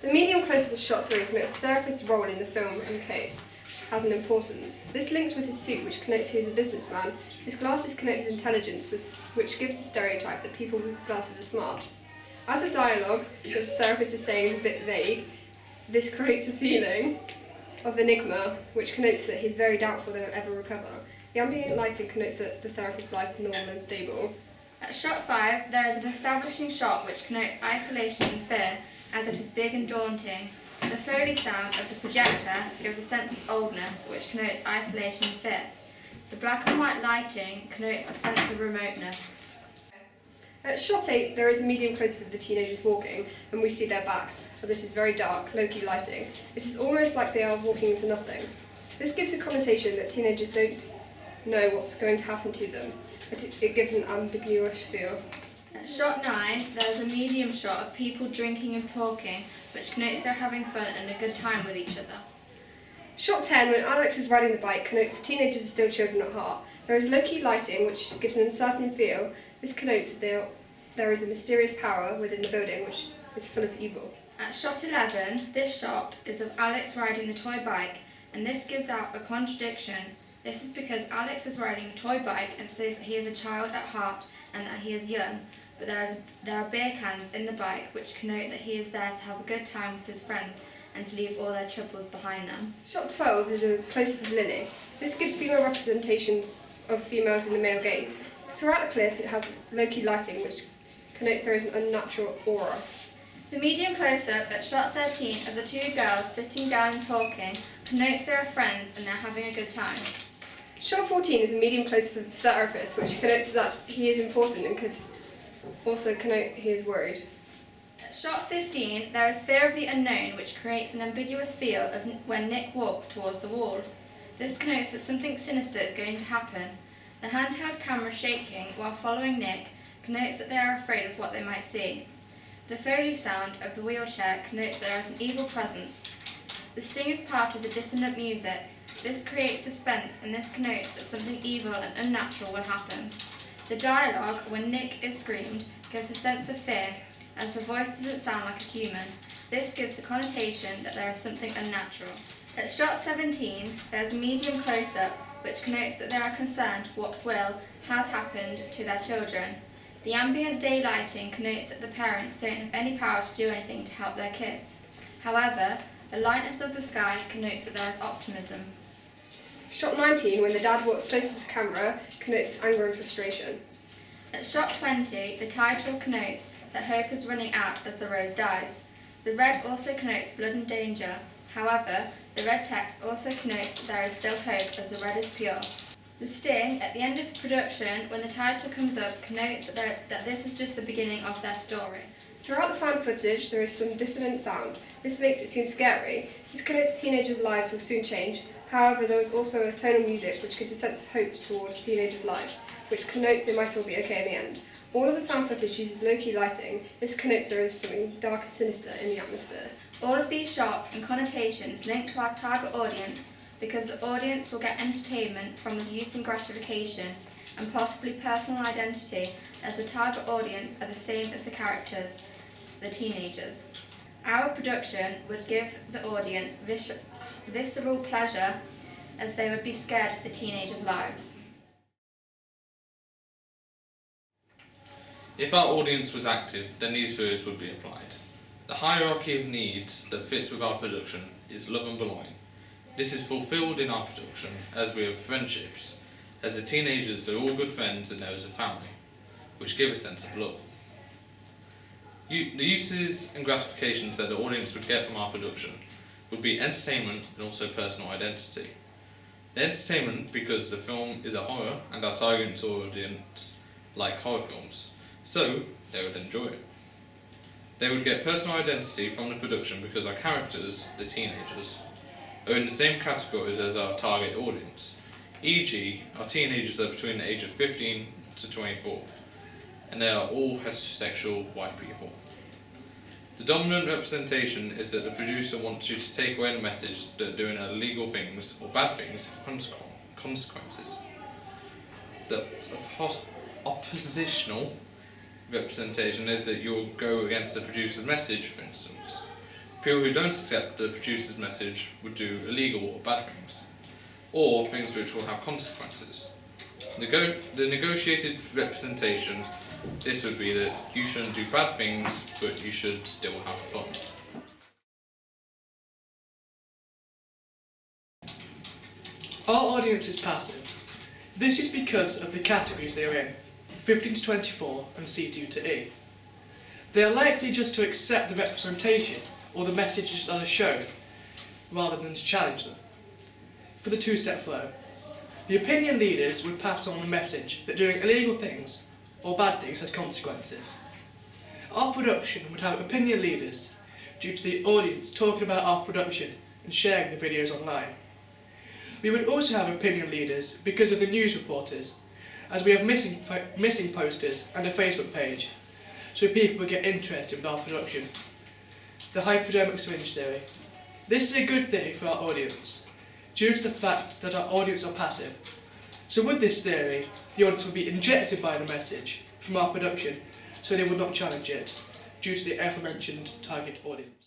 The medium close-up of shot 3 connotes the therapist's role in the film and case has an importance. This links with his suit, which connotes he is a businessman. His glasses connote his intelligence, which gives the stereotype that people with glasses are smart. As the dialogue that the therapist is saying is a bit vague, this creates a feeling of enigma, which connotes that he's very doubtful they will ever recover. The ambient lighting connotes that the therapist's life is normal and stable. At shot 5, there is an establishing shot which connotes isolation and fear, as it is big and daunting. The Foley sound of the projector gives a sense of oldness, which connotes isolation and fear. The black and white lighting connotes a sense of remoteness. At shot 8, there is a medium close-up of the teenagers walking, and we see their backs, as this is very dark, low-key lighting. It is almost like they are walking into nothing. This gives a connotation that teenagers don't know what's going to happen to them. It gives an ambiguous feel. At shot 9, there is a medium shot of people drinking and talking, which connotes they're having fun and a good time with each other. Shot 10, when Alex is riding the bike, connotes the teenagers are still children at heart. There is low-key lighting, which gives an uncertain feel. This connotes that there is a mysterious power within the building, which is full of evil. At shot 11, this shot is of Alex riding the toy bike, and this gives out a contradiction. This is because Alex is riding a toy bike and says that he is a child at heart and that he is young, but there are beer cans in the bike which connote that he is there to have a good time with his friends and to leave all their troubles behind them. Shot 12 is a close-up of Lily. This gives female representations of females in the male gaze. Throughout the clip, it has low-key lighting, which connotes there is an unnatural aura. The medium close-up at shot 13 of the two girls sitting down and talking connotes they are friends and they're having a good time. Shot 14 is a medium close-up of the therapist, which connotes that he is important and could also connote he is worried. At shot 15, there is fear of the unknown, which creates an ambiguous feel of when Nick walks towards the wall. This connotes that something sinister is going to happen. The handheld camera shaking while following Nick connotes that they are afraid of what they might see. The Foley sound of the wheelchair connotes there is an evil presence. The sting is part of the dissonant music. This creates suspense, and this connotes that something evil and unnatural will happen. The dialogue, when Nick is screamed, gives a sense of fear, as the voice doesn't sound like a human. This gives the connotation that there is something unnatural. At shot 17, there is a medium close-up, which connotes that they are concerned what has happened to their children. The ambient daylighting connotes that the parents don't have any power to do anything to help their kids. However, the lightness of the sky connotes that there is optimism. Shot 19, when the dad walks closer to the camera, connotes his anger and frustration. At shot 20, the title connotes that hope is running out as the rose dies. The red also connotes blood and danger. However, the red text also connotes that there is still hope as the red is pure. The sting at the end of the production, when the title comes up, connotes that this is just the beginning of their story. Throughout the found footage, there is some dissonant sound. This makes it seem scary. This connotes teenagers' lives will soon change. However, there is also a tonal music which gives a sense of hope towards teenagers' lives, which connotes they might all be okay in the end. All of the found footage uses low-key lighting. This connotes there is something dark and sinister in the atmosphere. All of these shots and connotations link to our target audience because the audience will get entertainment from the use and gratification and possibly personal identity, as the target audience are the same as the characters, the teenagers. Our production would give the audience visceral pleasure, as they would be scared for the teenagers' lives. If our audience was active, then these theories would be applied. The hierarchy of needs that fits with our production is love and belonging. This is fulfilled in our production as we have friendships, as the teenagers are all good friends and there is a family, which give a sense of love. The uses and gratifications that the audience would get from our production would be entertainment and also personal identity. The entertainment because the film is a horror and our target audience like horror films, so they would enjoy it. They would get personal identity from the production because our characters, the teenagers, are in the same categories as our target audience, e.g. our teenagers are between the age of 15 to 24, and they are all heterosexual white people. The dominant representation is that the producer wants you to take away the message that doing illegal things or bad things have consequences. The oppositional representation is that you'll go against the producer's message, for instance. People who don't accept the producer's message would do illegal or bad things, or things which will have consequences. The negotiated representation, this would be that you shouldn't do bad things, but you should still have fun. Our audience is passive. This is because of the categories they are in, 15 to 24 and C2 to E. They are likely just to accept the representation or the messages that are shown, rather than to challenge them. For the two-step flow, the opinion leaders would pass on a message that doing illegal things or bad things has consequences. Our production would have opinion leaders due to the audience talking about our production and sharing the videos online. We would also have opinion leaders because of the news reporters, as we have missing posters and a Facebook page, so people would get interested with our production. The hypodermic syringe theory. This is a good thing for our audience, due to the fact that our audience are passive. So with this theory, the audience will be injected by the message from our production, so they will not challenge it, due to the aforementioned target audience.